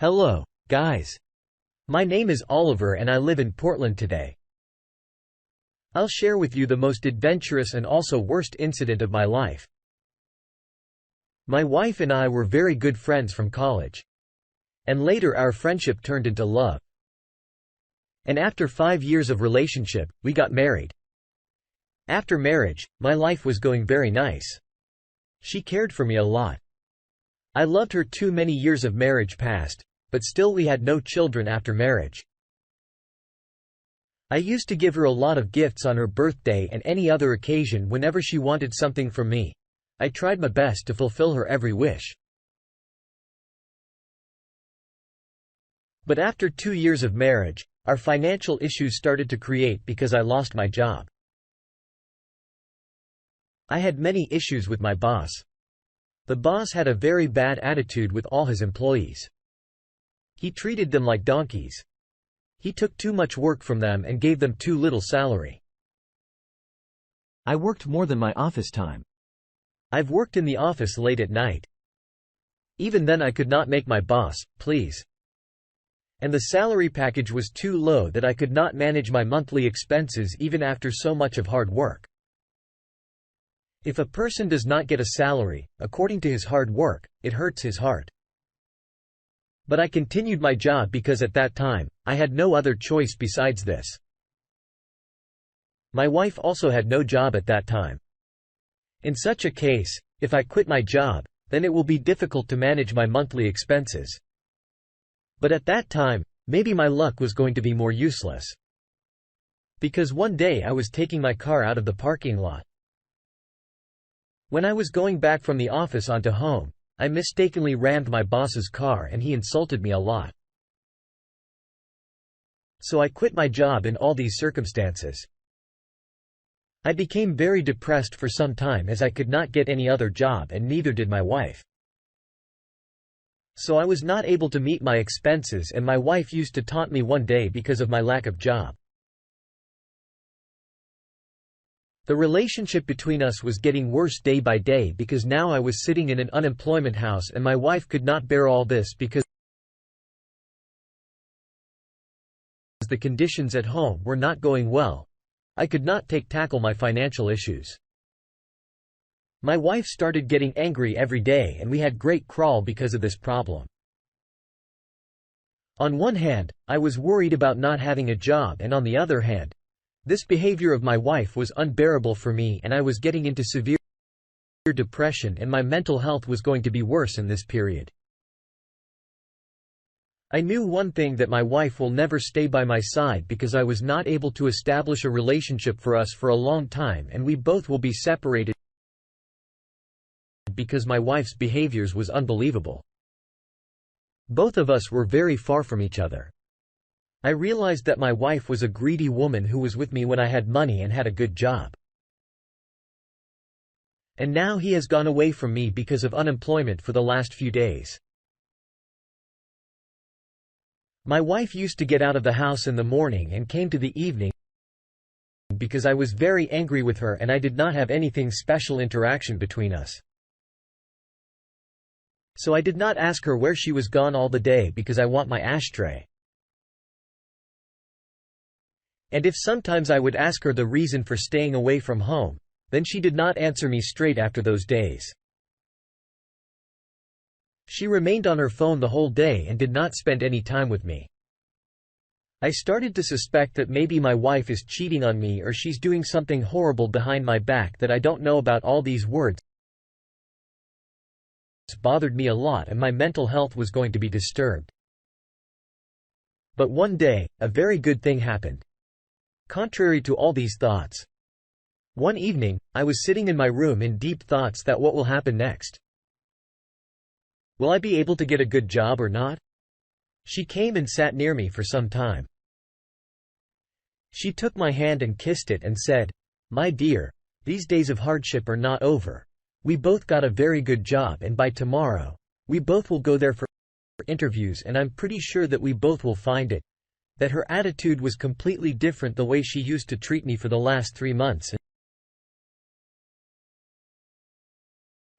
Hello, guys. My name is Oliver and I live in Portland today. I'll share with you the most adventurous and also worst incident of my life. My wife and I were very good friends from college. And later our friendship turned into love. And after 5 years of relationship, we got married. After marriage, my life was going very nice. She cared for me a lot. I loved her too. Many years of marriage passed, but still we had no children after marriage. I used to give her a lot of gifts on her birthday and any other occasion whenever she wanted something from me. I tried my best to fulfill her every wish. But after 2 years of marriage, our financial issues started to create because I lost my job. I had many issues with my boss. The boss had a very bad attitude with all his employees. He treated them like donkeys. He took too much work from them and gave them too little salary. I worked more than my office time. I've worked in the office late at night. Even then I could not make my boss please. And the salary package was too low that I could not manage my monthly expenses even after so much of hard work. If a person does not get a salary, according to his hard work, it hurts his heart. But I continued my job because at that time, I had no other choice besides this. My wife also had no job at that time. In such a case, if I quit my job, then it will be difficult to manage my monthly expenses. But at that time, maybe my luck was going to be more useless. Because one day I was taking my car out of the parking lot. When I was going back from the office onto home, I mistakenly rammed my boss's car and he insulted me a lot. So I quit my job in all these circumstances. I became very depressed for some time as I could not get any other job and neither did my wife. So I was not able to meet my expenses and my wife used to taunt me one day because of my lack of job. The relationship between us was getting worse day by day because now I was sitting in an unemployment house and my wife could not bear all this because the conditions at home were not going well. I could not tackle my financial issues. My wife started getting angry every day and we had great quarrel because of this problem. On one hand, I was worried about not having a job and on the other hand, this behavior of my wife was unbearable for me and I was getting into severe depression and my mental health was going to be worse in this period. I knew one thing, that my wife will never stay by my side because I was not able to establish a relationship for us for a long time and we both will be separated because my wife's behaviors was unbelievable. Both of us were very far from each other. I realized that my wife was a greedy woman who was with me when I had money and had a good job. And now he has gone away from me because of unemployment for the last few days. My wife used to get out of the house in the morning and came to the evening because I was very angry with her and I did not have anything special interaction between us. So I did not ask her where she was gone all the day because I want my ashtray. And if sometimes I would ask her the reason for staying away from home, then she did not answer me straight after those days. She remained on her phone the whole day and did not spend any time with me. I started to suspect that maybe my wife is cheating on me or she's doing something horrible behind my back that I don't know about. All these words bothered me a lot and my mental health was going to be disturbed. But one day, a very good thing happened. Contrary to all these thoughts. One evening, I was sitting in my room in deep thoughts that what will happen next? Will I be able to get a good job or not? She came and sat near me for some time. She took my hand and kissed it and said, "My dear, these days of hardship are not over. We both got a very good job and by tomorrow, we both will go there for interviews and I'm pretty sure that we both will find it." That her attitude was completely different the way she used to treat me for the last 3 months.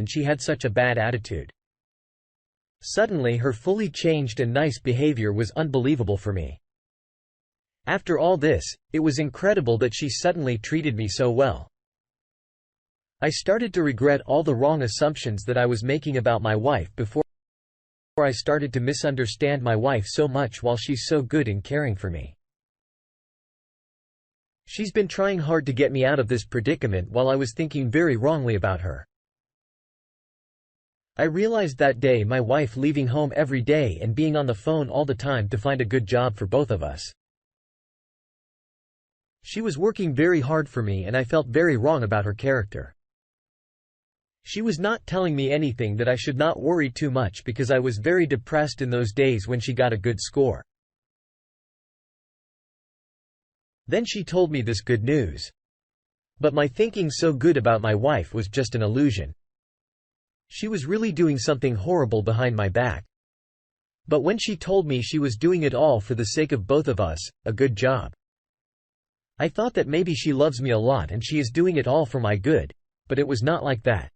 And she had such a bad attitude. Suddenly her fully changed and nice behavior was unbelievable for me. After all this, it was incredible that she suddenly treated me so well. I started to regret all the wrong assumptions that I was making about my wife before I started to misunderstand my wife so much while she's so good in caring for me. She's been trying hard to get me out of this predicament while I was thinking very wrongly about her. I realized that day my wife leaving home every day and being on the phone all the time to find a good job for both of us. She was working very hard for me and I felt very wrong about her character. She was not telling me anything that I should not worry too much because I was very depressed in those days when she got a good score. Then she told me this good news. But my thinking so good about my wife was just an illusion. She was really doing something horrible behind my back. But when she told me she was doing it all for the sake of both of us, a good job. I thought that maybe she loves me a lot and she is doing it all for my good, but it was not like that.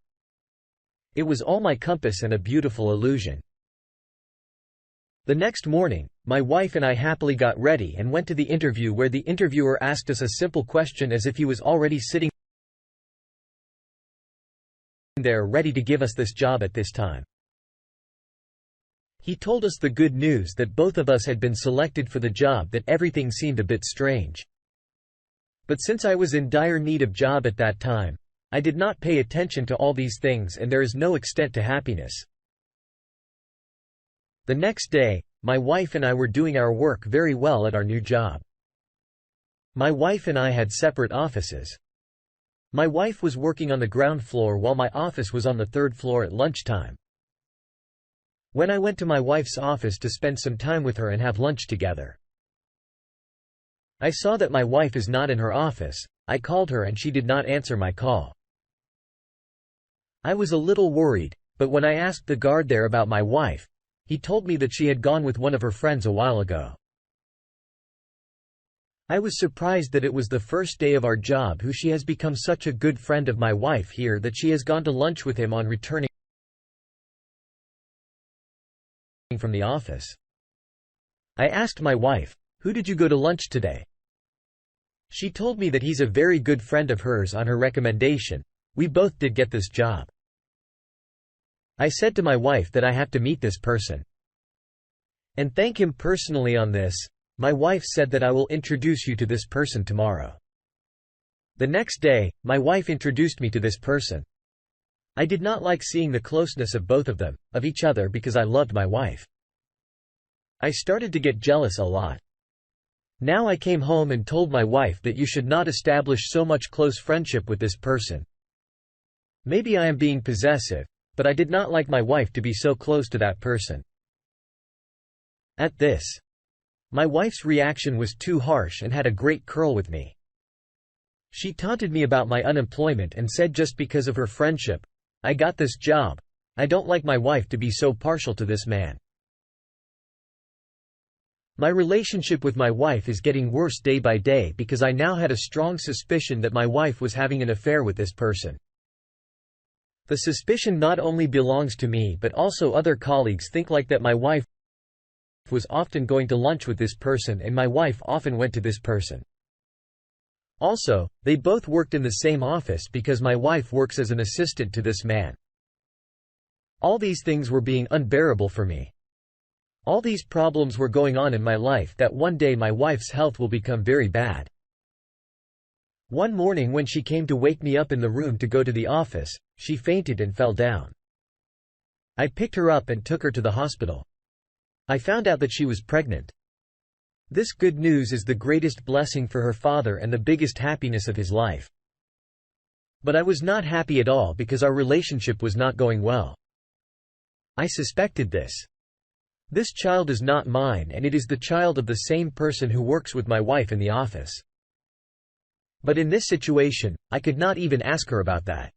It was all my compass and a beautiful illusion. The next morning, my wife and I happily got ready and went to the interview where the interviewer asked us a simple question as if he was already sitting there ready to give us this job at this time. He told us the good news that both of us had been selected for the job, that everything seemed a bit strange. But since I was in dire need of job at that time, I did not pay attention to all these things and there is no extent to happiness. The next day, my wife and I were doing our work very well at our new job. My wife and I had separate offices. My wife was working on the ground floor while my office was on the third floor at lunchtime. When I went to my wife's office to spend some time with her and have lunch together, I saw that my wife is not in her office. I called her and she did not answer my call. I was a little worried, but when I asked the guard there about my wife, he told me that she had gone with one of her friends a while ago. I was surprised that it was the first day of our job who she has become such a good friend of my wife here that she has gone to lunch with him on returning from the office. I asked my wife, "Who did you go to lunch today?" She told me that he's a very good friend of hers on her recommendation. We both did get this job. I said to my wife that I have to meet this person and thank him personally on this. My wife said that I will introduce you to this person tomorrow. The next day, my wife introduced me to this person. I did not like seeing the closeness of both of them, of each other, because I loved my wife. I started to get jealous a lot. Now I came home and told my wife that you should not establish so much close friendship with this person. Maybe I am being possessive, but I did not like my wife to be so close to that person. At this, my wife's reaction was too harsh and had a great curl with me. She taunted me about my unemployment and said just because of her friendship, I got this job. I don't like my wife to be so partial to this man. My relationship with my wife is getting worse day by day because I now had a strong suspicion that my wife was having an affair with this person. The suspicion not only belongs to me but also other colleagues think like that my wife was often going to lunch with this person and my wife often went to this person. Also, they both worked in the same office because my wife works as an assistant to this man. All these things were being unbearable for me. All these problems were going on in my life that one day my wife's health will become very bad. One morning when she came to wake me up in the room to go to the office, she fainted and fell down. I picked her up and took her to the hospital. I found out that she was pregnant. This good news is the greatest blessing for her father and the biggest happiness of his life. But I was not happy at all because our relationship was not going well. I suspected this. This child is not mine and it is the child of the same person who works with my wife in the office. But in this situation, I could not even ask her about that.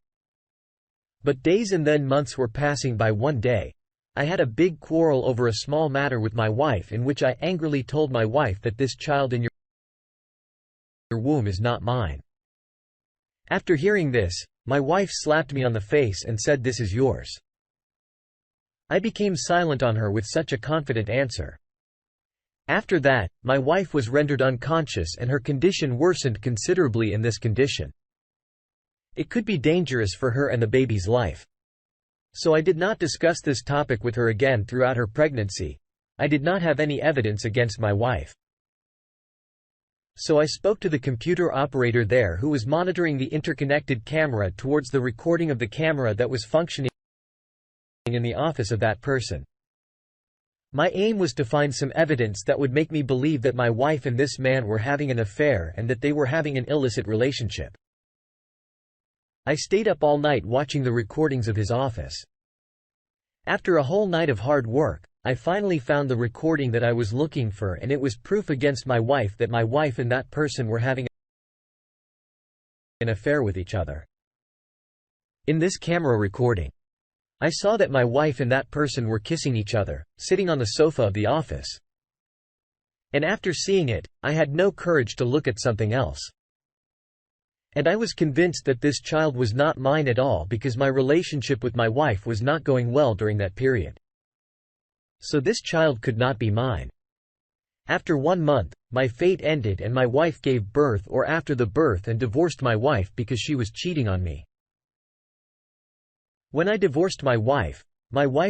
But days and then months were passing by. One day, I had a big quarrel over a small matter with my wife in which I angrily told my wife that this child in your womb is not mine. After hearing this, my wife slapped me on the face and said, "This is yours." I became silent on her with such a confident answer. After that, my wife was rendered unconscious and her condition worsened considerably. In this condition, it could be dangerous for her and the baby's life. So I did not discuss this topic with her again throughout her pregnancy. I did not have any evidence against my wife. So I spoke to the computer operator there who was monitoring the interconnected camera towards the recording of the camera that was functioning in the office of that person. My aim was to find some evidence that would make me believe that my wife and this man were having an affair and that they were having an illicit relationship. I stayed up all night watching the recordings of his office. After a whole night of hard work, I finally found the recording that I was looking for, and it was proof against my wife that my wife and that person were having an affair with each other. In this camera recording, I saw that my wife and that person were kissing each other, sitting on the sofa of the office. And after seeing it, I had no courage to look at something else. And I was convinced that this child was not mine at all because my relationship with my wife was not going well during that period. So this child could not be mine. After 1 month, my fate ended and my wife gave birth or after the birth and divorced my wife because she was cheating on me. When I divorced my wife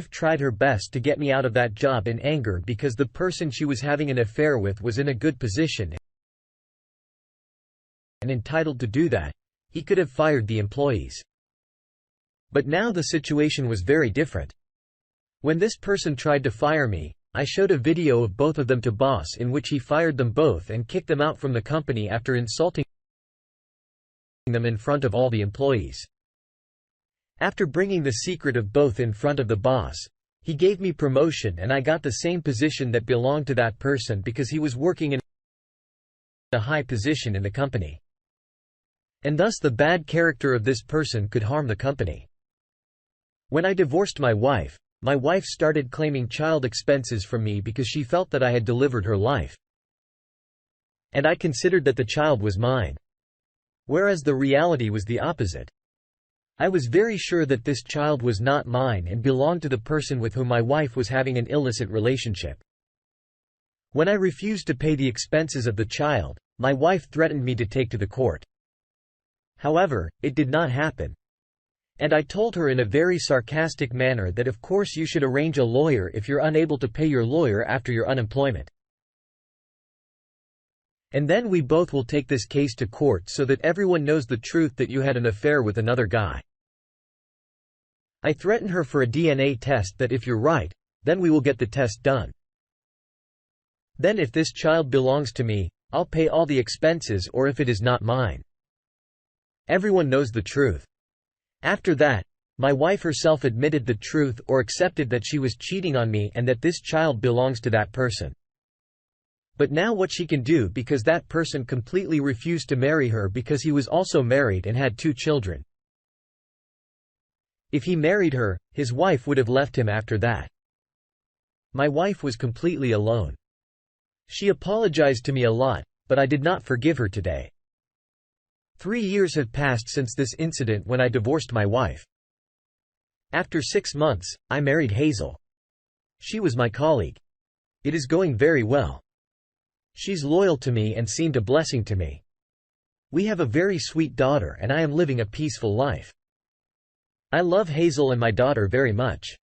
tried her best to get me out of that job in anger because the person she was having an affair with was in a good position and entitled to do that. He could have fired the employees. But now the situation was very different. When this person tried to fire me, I showed a video of both of them to boss in which he fired them both and kicked them out from the company after insulting them in front of all the employees. After bringing the secret of both in front of the boss, he gave me promotion and I got the same position that belonged to that person because he was working in a high position in the company. And thus the bad character of this person could harm the company. When I divorced my wife started claiming child expenses from me because she felt that I had delivered her life. And I considered that the child was mine. Whereas the reality was the opposite. I was very sure that this child was not mine and belonged to the person with whom my wife was having an illicit relationship. When I refused to pay the expenses of the child, my wife threatened me to take to the court. However, it did not happen. And I told her in a very sarcastic manner that of course you should arrange a lawyer if you're unable to pay your lawyer after your unemployment. And then we both will take this case to court so that everyone knows the truth that you had an affair with another guy. I threatened her for a DNA test that if you're right, then we will get the test done. Then if this child belongs to me, I'll pay all the expenses or if it is not mine. Everyone knows the truth. After that, my wife herself admitted the truth or accepted that she was cheating on me and that this child belongs to that person. But now what she can do because that person completely refused to marry her because he was also married and had 2 children. If he married her, his wife would have left him after that. My wife was completely alone. She apologized to me a lot, but I did not forgive her today. 3 years have passed since this incident when I divorced my wife. After 6 months, I married Hazel. She was my colleague. It is going very well. She's loyal to me and seemed a blessing to me. We have a very sweet daughter and I am living a peaceful life. I love Hazel and my daughter very much.